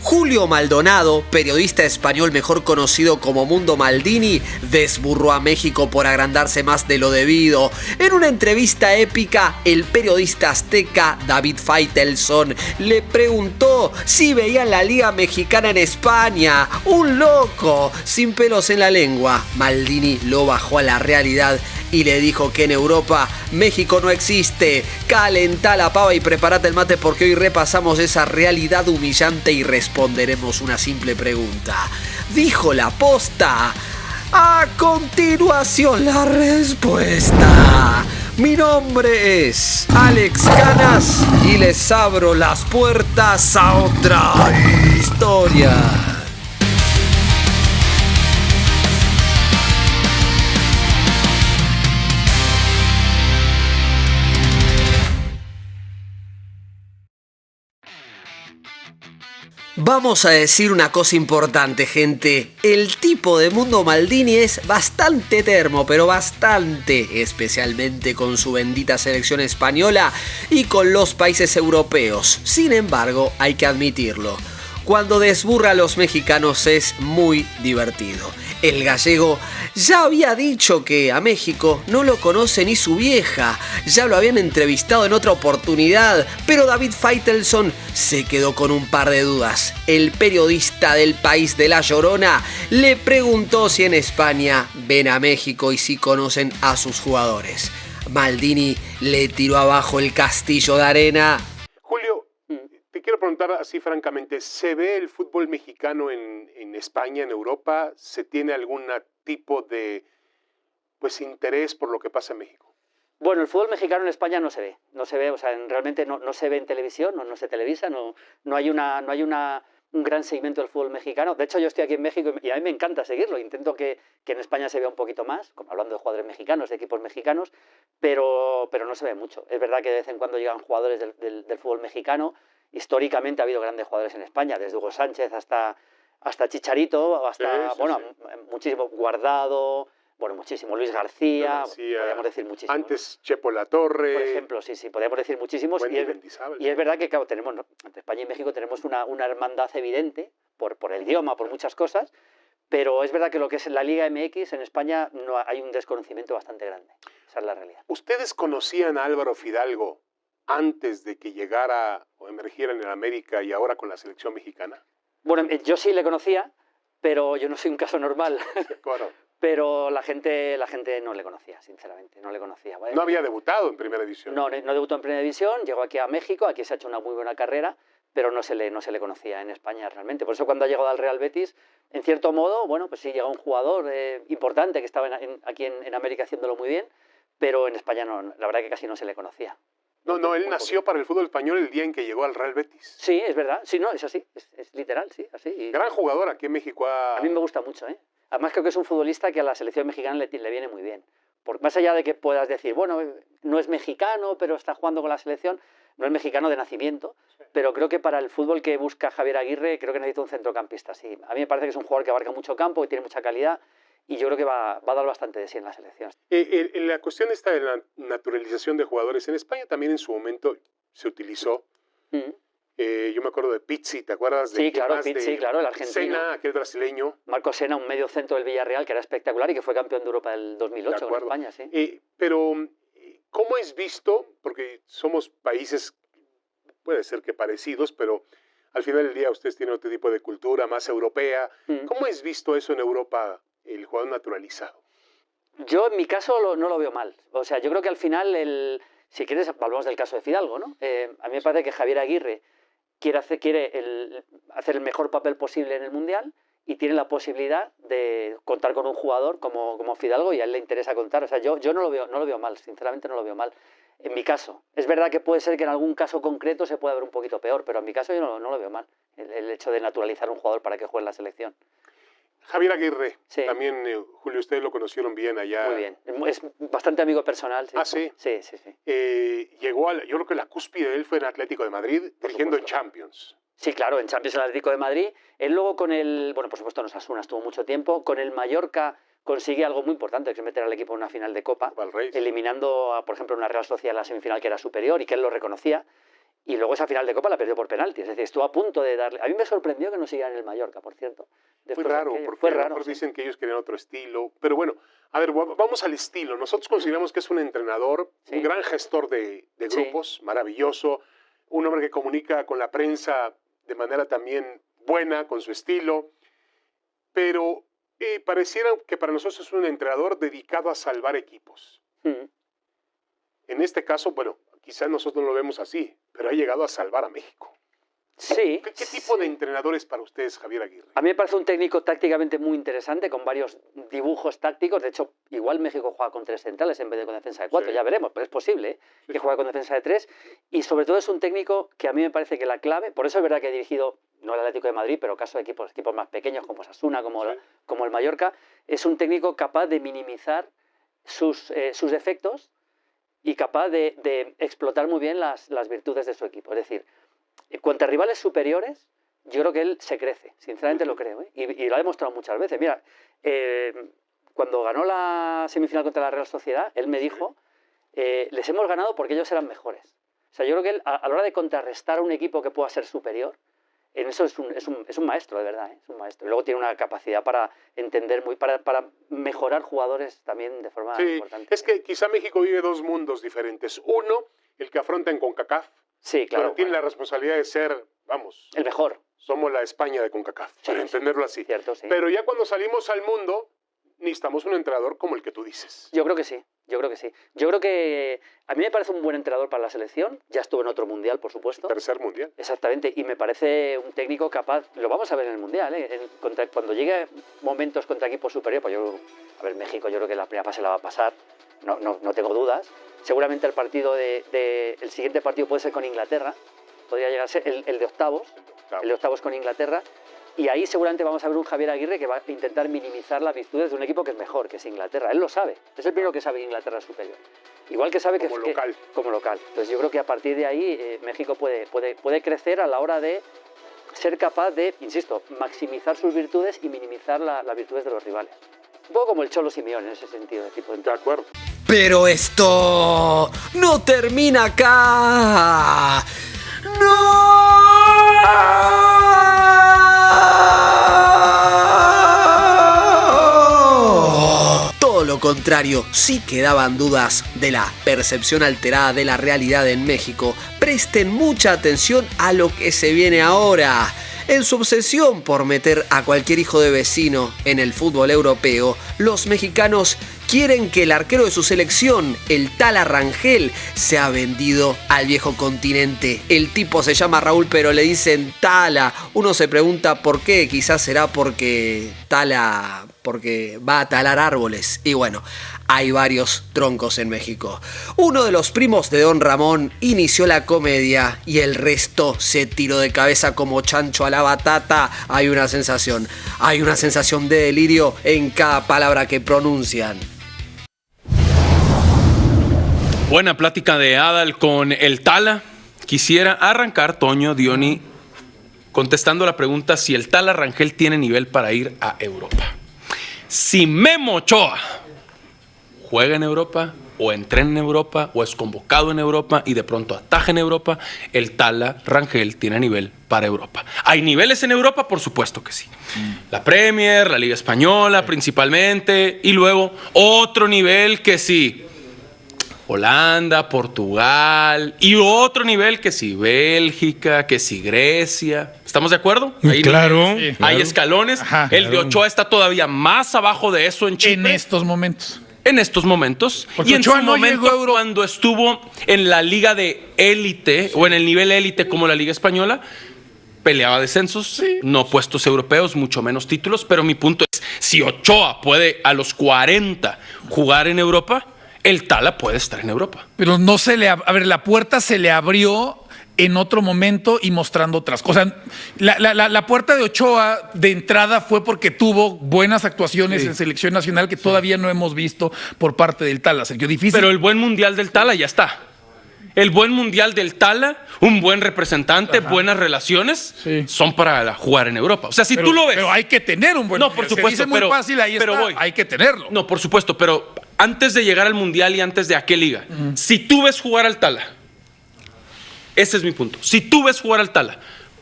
Julio Maldonado, periodista español mejor conocido como Mundo Maldini, desburró a México por agrandarse más de lo debido. En una entrevista épica, el periodista azteca David Faitelson le preguntó si veían la Liga Mexicana en España. ¡Un loco! Sin pelos en la lengua, Maldini lo bajó a la realidad y le dijo que en Europa México no existe. Calentá la pava y prepárate el mate porque hoy repasamos esa realidad humillante y responderemos una simple pregunta. ¿Dijo la posta? A continuación la respuesta. Mi nombre es Alex Canas y les abro las puertas a otra historia. Vamos a decir una cosa importante, gente. El tipo de Mundo Maldini es bastante termo, pero bastante, especialmente con su bendita selección española y con los países europeos. Sin embargo, hay que admitirlo, cuando desburra a los mexicanos es muy divertido. El gallego ya había dicho que a México no lo conoce ni su vieja, ya lo habían entrevistado en otra oportunidad, pero David Faitelson se quedó con un par de dudas. El periodista del país de La Llorona le preguntó si en España ven a México y si conocen a sus jugadores. Maldini le tiró abajo el castillo de arena. Julio, te quiero preguntar así francamente, ¿se ve el fútbol mexicano en España, en Europa? ¿Se tiene algún tipo de interés por lo que pasa en México? Bueno, el fútbol mexicano en España no se ve, o sea, realmente no se ve en televisión, no se televisa, no hay un gran seguimiento del fútbol mexicano. De hecho, yo estoy aquí en México y a mí me encanta seguirlo. Intento que en España se vea un poquito más, como hablando de jugadores mexicanos, de equipos mexicanos, pero no se ve mucho. Es verdad que de vez en cuando llegan jugadores del fútbol mexicano. Históricamente ha habido grandes jugadores en España, desde Hugo Sánchez hasta Chicharito, hasta muchísimo Guardado, muchísimo Luis García, podríamos decir muchísimo. Antes Chepo Latorre. Por ejemplo, sí, podríamos decir muchísimos. Y es verdad que, claro, tenemos, entre España y México tenemos una hermandad evidente por el idioma, por muchas cosas, pero es verdad que lo que es la Liga MX en España hay un desconocimiento bastante grande. Esa es la realidad. ¿Ustedes conocían a Álvaro Fidalgo antes de que llegara o emergiera en el América y ahora con la selección mexicana? Bueno, yo sí le conocía, pero yo no soy un caso normal. Claro. Pero la gente no le conocía, sinceramente, no le conocía. ¿Vale? ¿No había debutado en Primera División? No debutó en Primera División, llegó aquí a México, aquí se ha hecho una muy buena carrera, pero no se le conocía en España realmente. Por eso cuando ha llegado al Real Betis, en cierto modo, pues sí, llega un jugador importante que estaba aquí en América haciéndolo muy bien, pero en España la verdad que casi no se le conocía. No, él nació para el fútbol español el día en que llegó al Real Betis. Sí, es verdad. Sí, es así. Es literal, sí, así. Gran jugador aquí en México. A mí me gusta mucho, ¿eh? Además creo que es un futbolista que a la selección mexicana le viene muy bien. Porque más allá de que puedas decir, no es mexicano, pero está jugando con la selección, no es mexicano de nacimiento, sí. Pero creo que para el fútbol que busca Javier Aguirre, creo que necesita un centrocampista. Sí. A mí me parece que es un jugador que abarca mucho campo, que tiene mucha calidad, y yo creo que va a dar bastante de sí en la selección. La cuestión esta de la naturalización de jugadores en España también en su momento se utilizó. Yo me acuerdo de Pizzi, ¿te acuerdas? Sí, claro, Pizzi, claro, el argentino. Sena, aquel brasileño. Marco Sena, un medio centro del Villarreal que era espectacular y que fue campeón de Europa del 2008 con España, sí. Pero, ¿cómo es visto? Porque somos países, puede ser que parecidos, pero al final del día ustedes tienen otro tipo de cultura más europea. ¿Cómo es visto eso en Europa, el jugador naturalizado? Yo, en mi caso, no lo veo mal. O sea, yo creo que al final, si quieres, hablamos del caso de Fidalgo, ¿no? A mí me parece que Javier Aguirre quiere hacer el mejor papel posible en el Mundial y tiene la posibilidad de contar con un jugador como Fidalgo y a él le interesa contar. O sea, yo no lo veo mal, sinceramente no lo veo mal. En mi caso, es verdad que puede ser que en algún caso concreto se pueda ver un poquito peor, pero en mi caso yo no lo veo mal, el hecho de naturalizar un jugador para que juegue en la selección. Javier Aguirre, sí. También, Julio, ustedes lo conocieron bien allá. Muy bien, es bastante amigo personal. Sí. ¿Ah, sí? Sí. Llegó yo creo que la cúspide de él fue en Atlético de Madrid, dirigiendo en Champions. Sí, claro, en Champions el Atlético de Madrid. Él luego con por supuesto en Osasuna estuvo mucho tiempo, con el Mallorca consigue algo muy importante, que es meter al equipo en una final de Copa, eliminando, por ejemplo, una Real Sociedad en la semifinal que era superior y que él lo reconocía. y luego esa final de Copa la perdió por penalti. Es decir, estuvo a punto de darle... A mí me sorprendió que no siguiera en el Mallorca, por cierto. Fue raro, porque a lo mejor dicen que ellos querían otro estilo. Pero bueno, a ver, vamos al estilo. Nosotros consideramos que es un entrenador, un gran gestor de grupos, maravilloso, un hombre que comunica con la prensa de manera también buena, con su estilo. Pero pareciera que para nosotros es un entrenador dedicado a salvar equipos. En este caso, bueno, quizás nosotros no lo vemos así, pero ha llegado a salvar a México. Sí. ¿Qué tipo de entrenador es para ustedes, Javier Aguirre? A mí me parece un técnico tácticamente muy interesante, con varios dibujos tácticos. De hecho, igual México juega con 3 centrales en vez de con defensa de 4. Sí. Ya veremos, pero es posible que juegue con defensa de 3. Y sobre todo es un técnico que a mí me parece que la clave, por eso es verdad que he dirigido, no el Atlético de Madrid, pero caso de equipos más pequeños como Osasuna, como el Mallorca, es un técnico capaz de minimizar sus defectos y capaz de explotar muy bien las virtudes de su equipo. Es decir, cuanto a rivales superiores, yo creo que él se crece, sinceramente lo creo, ¿eh? Y lo ha demostrado muchas veces. Mira, cuando ganó la semifinal contra la Real Sociedad, él me dijo, les hemos ganado porque ellos eran mejores. O sea, yo creo que él, a la hora de contrarrestar a un equipo que pueda ser superior, en eso es un maestro, de verdad, ¿eh? Es un maestro. Y luego tiene una capacidad para entender, para mejorar jugadores también de forma importante. Es que quizá México vive 2 mundos diferentes. Uno, el que afronta en CONCACAF. Sí, claro. Pero tiene la responsabilidad de ser, vamos... el mejor. Somos la España de CONCACAF, para entenderlo así. Cierto, sí. Pero ya cuando salimos al mundo, necesitamos un entrenador como el que tú dices. Yo creo que sí. Yo creo que a mí me parece un buen entrenador para la selección. Ya estuvo en otro mundial, por supuesto. 3er mundial. Exactamente. Y me parece un técnico capaz... Lo vamos a ver en el mundial, ¿eh? Cuando llegue momentos contra equipos superiores, pues México yo creo que la primera fase la va a pasar. No tengo dudas. Seguramente el siguiente partido puede ser con Inglaterra. Podría llegar a ser el de octavos. El de octavos con Inglaterra. Y ahí seguramente vamos a ver un Javier Aguirre que va a intentar minimizar las virtudes de un equipo que es mejor, que es Inglaterra. Él lo sabe. Es el primero que sabe que Inglaterra es superior. Igual que sabe como local. Entonces yo creo que a partir de ahí México puede crecer a la hora de ser capaz de, insisto, maximizar sus virtudes y minimizar las virtudes de los rivales. Un poco como el Cholo Simeone en ese sentido. De acuerdo. Pero esto no termina acá. ¡No! Todo lo contrario, sí quedaban dudas de la percepción alterada de la realidad en México. Presten mucha atención a lo que se viene ahora. En su obsesión por meter a cualquier hijo de vecino en el fútbol europeo, los mexicanos quieren que el arquero de su selección, el Tala Rangel, sea vendido al viejo continente. El tipo se llama Raúl, pero le dicen Tala. Uno se pregunta por qué, quizás será porque va a talar árboles. Y bueno, hay varios troncos en México. Uno de los primos de Don Ramón inició la comedia y el resto se tiró de cabeza como chancho a la batata. Hay una sensación de delirio en cada palabra que pronuncian. Buena plática de Adal con el Tala. Quisiera arrancar, Toño, Diony, contestando la pregunta si el Tala Rangel tiene nivel para ir a Europa. Si Memo Ochoa juega en Europa, o entrena en Europa, o es convocado en Europa y de pronto ataja en Europa, el Tala Rangel tiene nivel para Europa. ¿Hay niveles en Europa? Por supuesto que sí. La Premier, la Liga Española principalmente, y luego otro nivel que sí, Holanda, Portugal, y otro nivel que sí, Bélgica, que sí, Grecia. ¿Estamos de acuerdo? Ahí claro. Hay escalones. Ajá, el de Ochoa está todavía más abajo de eso en Chipre. En estos momentos. Porque y en Ochoa su momento, cuando estuvo en la liga de élite, o en el nivel élite como la Liga Española, peleaba descensos, no puestos europeos, mucho menos títulos. Pero mi punto es, si Ochoa puede a los 40 jugar en Europa, el Tala puede estar en Europa. Pero no se le... A ver, la puerta se le abrió en otro momento y mostrando otras cosas. La puerta de Ochoa de entrada fue porque tuvo buenas actuaciones en selección nacional que todavía no hemos visto por parte del Tala. Sergio, difícil. Pero el buen mundial del Tala ya está. El buen mundial del Tala, un buen representante, buenas relaciones, son para jugar en Europa. O sea, si tú lo ves... Pero hay que tener un buen mundial. No, por supuesto. Se dice muy fácil, ahí está. Hay que tenerlo. No, por supuesto, pero antes de llegar al mundial y antes de a qué liga, si tú ves jugar al Tala, Ese es mi punto. Si tú ves jugar al Tala,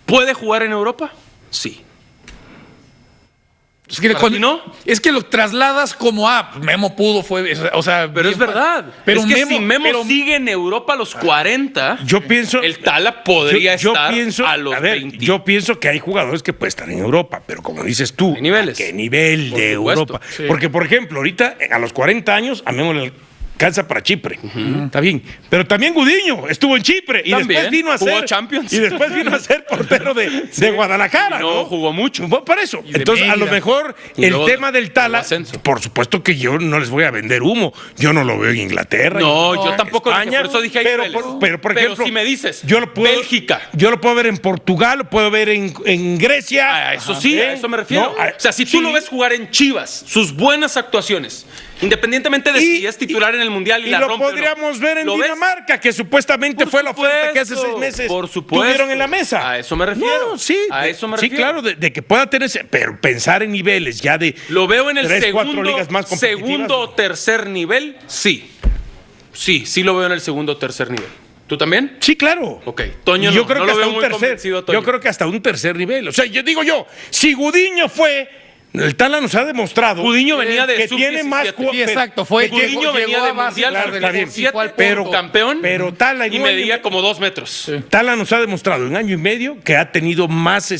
¿puede jugar en Europa? Sí. Es que, ¿Para ti no? Es que lo trasladas como, Memo pudo, o sea... Pero es verdad. Pero es que si Memo sigue en Europa a los 40, yo pienso, el Tala podría estar a los 20. Yo pienso que hay jugadores que pueden estar en Europa, pero como dices tú, ¿qué niveles? ¿a qué nivel de supuesto. Europa? Sí. Porque, por ejemplo, ahorita a los 40 años a Memo le alcanza para Chipre. Está bien. Pero también Gudiño estuvo en Chipre y También. después vino a Jugó ser Champions. Y después vino a ser portero de Guadalajara. No jugó mucho. Por eso. Y de Entonces, a lo Mérida. mejor Y el luego tema del luego Tala, ascenso. por supuesto que yo no les voy a vender humo. Yo no lo veo en Inglaterra. No, yo yo tampoco dije, España, por eso dije hay pero, niveles. por ejemplo, si me dices, yo lo puedo, Bélgica. Yo lo puedo ver en Portugal, lo puedo ver en Grecia. A eso sí, a eso me refiero. No, o sea, si tú lo ves jugar en Chivas, sus buenas actuaciones, independientemente de si es titular en el Mundial y la lo rompe o no, podríamos ver en ¿lo ves? Dinamarca, que supuestamente Por fue la oferta que hace supuesto, 6 meses por supuesto. tuvieron en la mesa. A eso me refiero. No, sí, A eso me sí, refiero. claro, de que pueda tener pero pensar en niveles ya de Lo veo en el 3, 4 ligas más competitivas. segundo o tercer nivel, sí. Sí lo veo en el segundo o tercer nivel. ¿Tú también? Sí, claro. Ok. Toño Y yo no, creo no que lo hasta veo un muy tercer. convencido a Toño. Yo creo que hasta un tercer nivel. O sea, yo digo si Gudiño fue, el Tala nos ha demostrado Gudiño venía de que sub-17. tiene más Sí, exacto. Gudiño venía de base mundial, del está bien. 17, fue al Pero- punto. campeón, pero Tala en y un año medía y- como 2 metros. Tala nos ha demostrado en año y medio que ha tenido más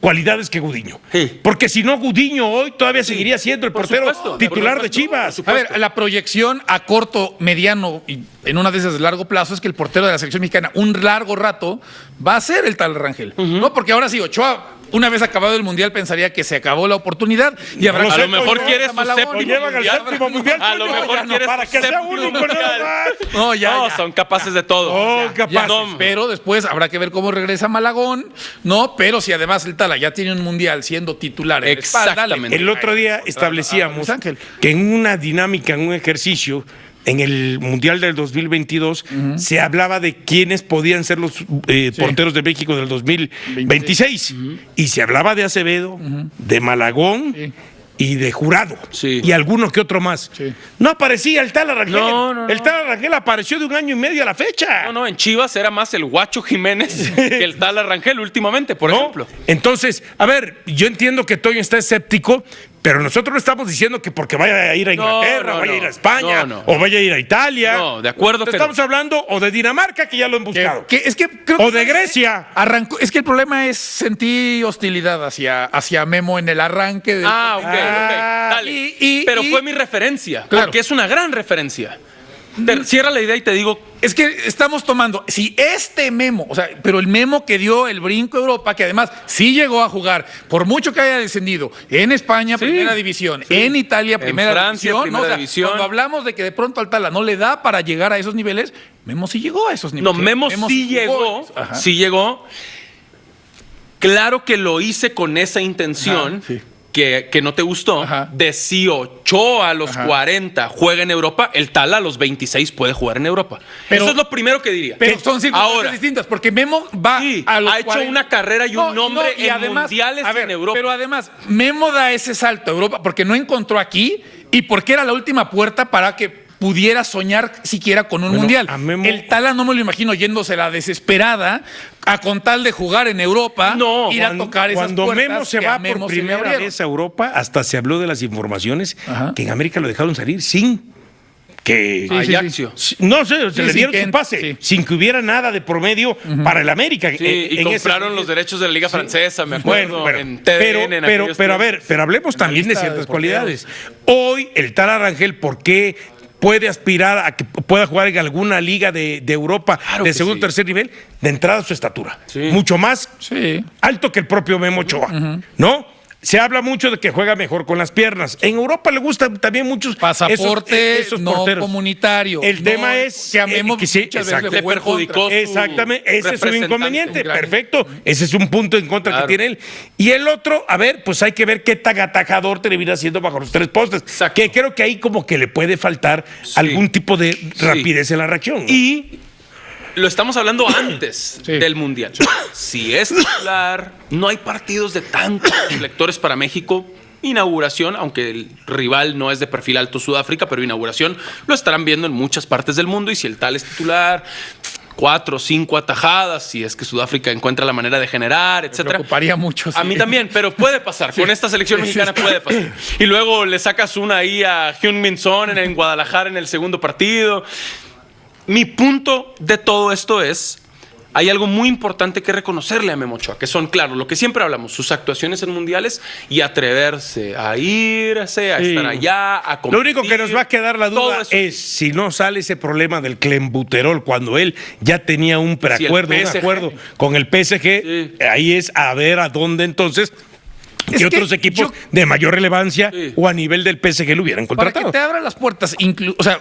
cualidades que Gudiño. Sí. Porque si no, Gudiño hoy todavía seguiría siendo el Por portero supuesto, titular por de supuesto, Chivas. por A ver, la proyección a corto, mediano y en una de esas de largo plazo es que el portero de la selección mexicana un largo rato va a ser el Tala Rangel. No, porque ahora sí, Ochoa, una vez acabado el Mundial, pensaría que se acabó la oportunidad y habrá No lo a sé, lo mejor Toño, quiere su Malagón. Lo séptimo llevan al mundial. séptimo mundial. A lo Toño, mejor ya no, quiere para su que sea séptimo único, mundial. nada más. No, ya. Son capaces de todo. Oh, capaz. No, Pero después habrá que ver cómo regresa Malagón, ¿no? Pero si además el Tala ya tiene un Mundial siendo titular en la espalda, Exactamente. El otro día a establecíamos Luis Ángel. que en una dinámica, en un ejercicio, en el Mundial del 2022, se hablaba de quiénes podían ser los porteros de México del 2026. Y se hablaba de Acevedo, de Malagón. Sí. Y de Jurado. Sí. Y alguno que otro más. Sí. No aparecía el Tala Rangel. No. El Tala Rangel apareció de un año y medio a la fecha. No, en Chivas era más el Guacho Jiménez que el Tala Rangel últimamente, por ¿No? ejemplo. Entonces, a ver, yo entiendo que Toño está escéptico, pero nosotros no estamos diciendo que porque vaya a ir a Inglaterra, No, vaya a no. ir a España, No. o vaya a ir a Italia. No, de acuerdo que Estamos hablando o de Dinamarca, que ya lo han buscado. Es que creo O que de Grecia. arrancó. Es que el problema es sentir hostilidad hacia Memo en el arranque. Ok. Dale. Pero fue mi referencia, Claro. porque es una gran referencia. Cierra la idea y te digo, Es que estamos tomando, si este Memo, o sea, pero el Memo que dio el brinco a Europa, que además sí llegó a jugar, por mucho que haya descendido, en España, Sí, primera división, sí. en Italia, En primera Francia, división. primera ¿no? O sea, división. Cuando hablamos de que de pronto al Tala no le da para llegar a esos niveles, Memo sí llegó a esos niveles. no, Memo sí llegó, Ajá. sí llegó. Claro que lo hice con esa intención. Ajá, sí. Que no te gustó, Ajá. de si Ochoa a los Ajá. 40 juega en Europa, el Tala a los 26 puede jugar en Europa. Pero- Eso es lo primero que diría. Pero son circunstancias Ahora, distintas, porque Memo va sí, a los ha hecho 40. una carrera y un nombre y en mundiales a ver, y en Europa. Pero además, Memo da ese salto a Europa porque no encontró aquí y porque era la última puerta para que pudiera soñar siquiera con un Bueno, mundial. a Memo- El Tala no me lo imagino yéndose la desesperada a con tal de jugar en Europa, No, ir a tocar esas Cuando puertas Memo se que a va Memo por se le primera abrieron. vez a Europa, hasta se habló de las informaciones Ajá. que en América lo dejaron salir sin que... Sí, sí, Ajaxio. No sé, se Sí, le sí, dieron que su pase, sí. sin que hubiera nada de promedio para el América. Sí, y en ese compraron sentido. los derechos de la Liga Francesa, me acuerdo, Bueno, en TDN. en aquellos pero a tiempos. ver, pero hablemos también de lista ciertas de porteros. cualidades. Hoy el Tala Rangel, ¿por qué puede aspirar a que pueda jugar en alguna liga de Europa Claro de que segundo o sí. tercer nivel? De entrada su estatura. Sí. Mucho más Sí. alto que el propio Memo Ochoa, ¿no? Se habla mucho de que juega mejor con las piernas. En Europa le gustan también muchos Pasaporte esos no porteros. comunitario. El no, tema es que a Memo que sí, muchas veces exacto. le jugó en Le perjudicó contra. su Exactamente, ese es un representante. inconveniente. Claro. Perfecto, ese es un punto en contra Claro. que tiene él. Y el otro, a ver, pues hay que ver qué tan atajador termina siendo bajo los tres postes. Exacto. Que creo que ahí como que le puede faltar algún tipo de rapidez en la reacción. ¿no? Y lo estamos hablando antes Sí. del Mundial. Si es titular, no hay partidos de tantos reflectores para México. Inauguración, aunque el rival no es de perfil alto Sudáfrica, pero inauguración lo estarán viendo en muchas partes del mundo. Y si el tal es titular, 4 o 5 atajadas, si es que Sudáfrica encuentra la manera de generar, Me etcétera. preocuparía mucho. A sí. mí también, pero puede pasar. Con esta selección mexicana puede pasar. Y luego le sacas una ahí a Heung-min Son en Guadalajara en el segundo partido. Mi punto de todo esto es, hay algo muy importante que reconocerle a Memo Ochoa, que son, claro, lo que siempre hablamos, sus actuaciones en mundiales y atreverse a irse, a estar allá, a competir. Lo único que nos va a quedar la Todo duda eso. es si no sale ese problema del clenbuterol cuando él ya tenía un preacuerdo, Sí, el un PSG. acuerdo con el PSG, Sí. ahí es a ver a dónde entonces Es que que otros equipos yo- de mayor relevancia Sí. o a nivel del PSG lo hubieran Para que contratado. te abra las puertas, o sea,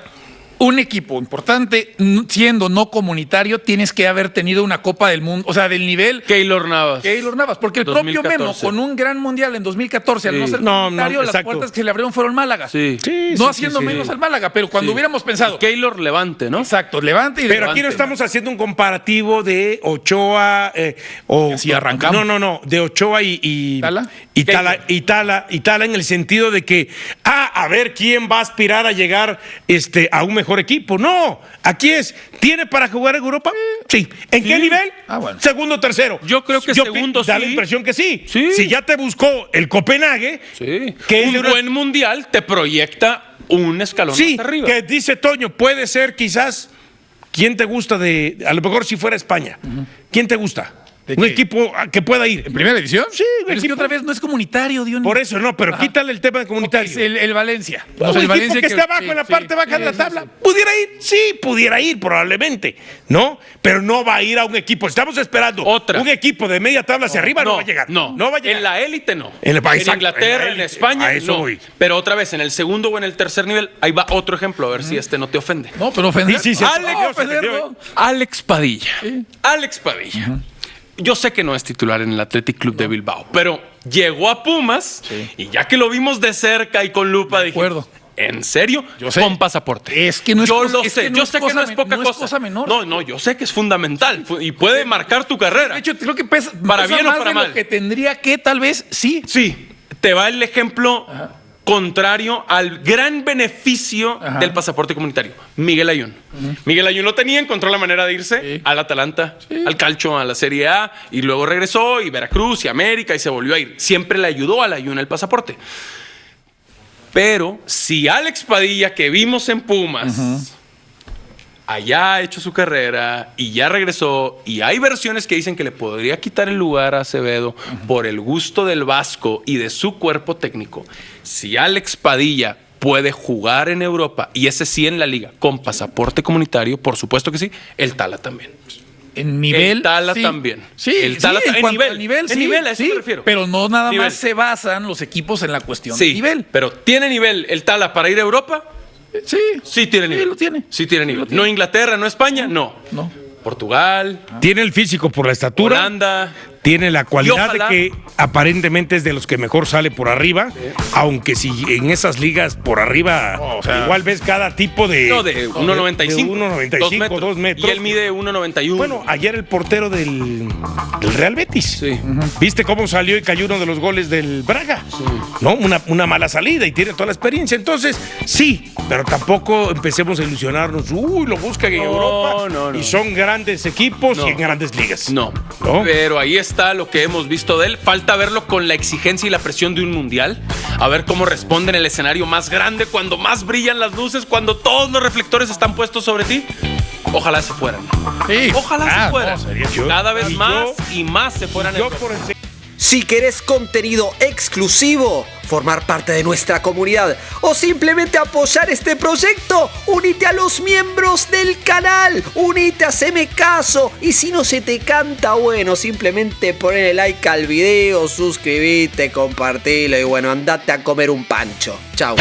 un equipo importante, siendo no comunitario, tienes que haber tenido una Copa del Mundo, o sea, del nivel Keylor Navas. Keylor Navas, porque el propio 2014. Memo, con un gran mundial en 2014, al no Sí. ser No, comunitario, no, las exacto. puertas que se le abrieron fueron Málaga. Sí. Sí, No sí, haciendo sí, sí. menos al Málaga, pero cuando Sí. hubiéramos pensado, Keylor Levante, ¿no? exacto, levante y Pero levante. aquí no estamos haciendo un comparativo de Ochoa o Así arrancamos. No, de Ochoa y ¿Tala? Tala en el sentido de que a ver quién va a aspirar a llegar a un mejor equipo. No, aquí ¿tiene para jugar en Europa? Sí. ¿En qué Sí. nivel? Ah, bueno. Segundo, tercero. Yo creo que segundo da la sí. impresión que sí. Sí. Si ya te buscó el Copenhague, Sí. que es Un de una- buen mundial te proyecta un escalón sí, más arriba. que dice Toño, puede ser quizás. ¿Quién te gusta a lo mejor si fuera España? ¿Quién te gusta? ¿De ¿Un qué? equipo que pueda ir? ¿En primera división? Sí, un Pero es que equipo- otra vez no es comunitario, Dios Por eso no, pero quítale el tema de comunitario. Es el Valencia. Un O sea, el equipo Valencia que está abajo sí, en la sí, parte baja sí, de la sí, tabla. sí. ¿Pudiera ir? Sí, pudiera ir probablemente, ¿no? Pero no va a ir a un equipo. Estamos esperando Otra. un equipo de media tabla hacia arriba, no va a llegar. No, va a llegar. En la élite no. En el país, exacto, Inglaterra, en la en, élite. España, A eso no. voy. Pero otra vez, en el segundo o en el tercer nivel, ahí va otro ejemplo, a ver si no te ofende. No, pero ofender. Sí, sí, Alex, no, ofender, se no. Alex Padilla. Alex Padilla. Yo sé que no es titular en el Athletic Club de Bilbao, pero llegó a Pumas y ya que lo vimos de cerca y con lupa, dije, acuerdo. ¿en serio? Yo sé. Con pasaporte. Es que no es yo cosa- lo es sé, que no yo es sé que cosa no es men- poca no es cosa. cosa menor. No, yo sé que es fundamental y puede marcar tu carrera. De hecho, creo que pesa Para pesa bien o más para de mal. lo que tendría que, tal vez, sí. Sí, te va el ejemplo contrario al gran beneficio del pasaporte comunitario. Miguel Ayun. Miguel Ayun lo tenía, encontró la manera de irse Sí. al Atalanta, al Calcio, a la Serie A, y luego regresó, y Veracruz, y América, y se volvió a ir. Siempre le ayudó al Ayun el pasaporte. Pero si Alex Padilla, que vimos en Pumas, allá ha hecho su carrera y ya regresó, y hay versiones que dicen que le podría quitar el lugar a Acevedo por el gusto del Vasco y de su cuerpo técnico. Si Alex Padilla puede jugar en Europa, y ese sí en la liga, con pasaporte comunitario, por supuesto que sí, el Tala también. En nivel. El Tala sí. también. Sí, El Tala en en cuanto nivel. al nivel, En sí, nivel, a eso sí, me refiero. Pero no nada Nivel. más se basan los equipos en la cuestión Sí, de nivel. pero ¿tiene nivel el Tala para ir a Europa? Sí. Sí tiene nivel. lo tiene. Sí tiene nivel. lo tiene. No Inglaterra, no España, no. No. Portugal, Tiene el físico por la estatura. Holanda. Tiene la cualidad ojalá- de que aparentemente es de los que mejor sale por arriba, aunque si en esas ligas por arriba o sea, igual ves cada tipo de... No, de 1.95. 1.95, 2 metros. Y él mide 1.91. Bueno, ayer el portero del Real Betis. Sí. ¿Viste cómo salió y cayó uno de los goles del Braga? ¿No? Una mala salida y tiene toda la experiencia. Entonces, sí, pero tampoco empecemos a ilusionarnos. Uy, lo buscan en Europa. no. Y son grandes equipos No. y en grandes ligas. No. ¿No? Pero ahí está lo que hemos visto de él. Falta verlo con la exigencia y la presión de un mundial. A ver cómo responde en el escenario más grande, cuando más brillan las luces, cuando todos los reflectores están puestos sobre ti. Ojalá se fueran. Sí. Ojalá se fueran. no, sería yo- Cada vez y más yo- y más se fueran. Yo en por el Si querés contenido exclusivo, formar parte de nuestra comunidad o simplemente apoyar este proyecto, unite a los miembros del canal, unite, haceme caso, y si no se te canta, bueno, simplemente ponle like al video, suscribite, compartilo y bueno, andate a comer un pancho. Chau.